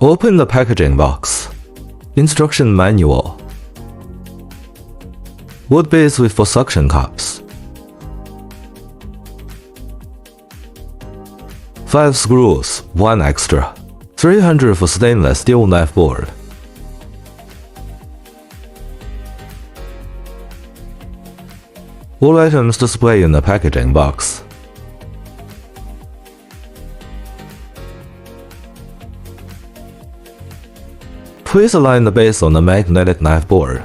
Open the packaging box. Instruction manual. Wood base with 4 suction cups. 5 screws, 1 extra. 300 for stainless steel knife board. All items displayed in the packaging box. Please align the base on the magnetic knife board.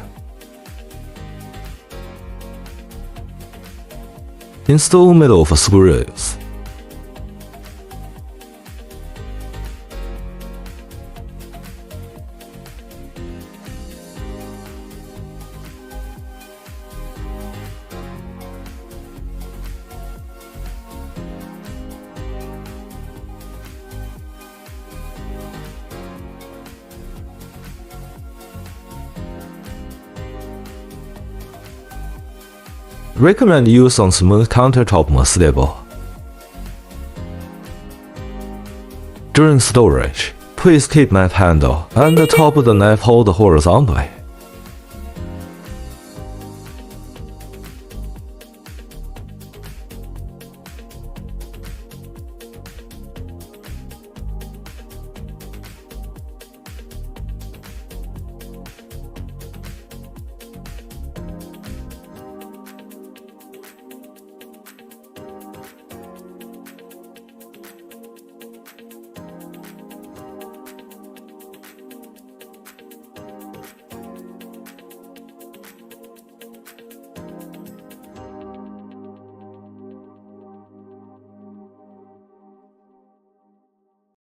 Install middle for screws. Recommend use on smooth countertop more stable. During storage, please keep knife handle and the top of the knife hold horizontally.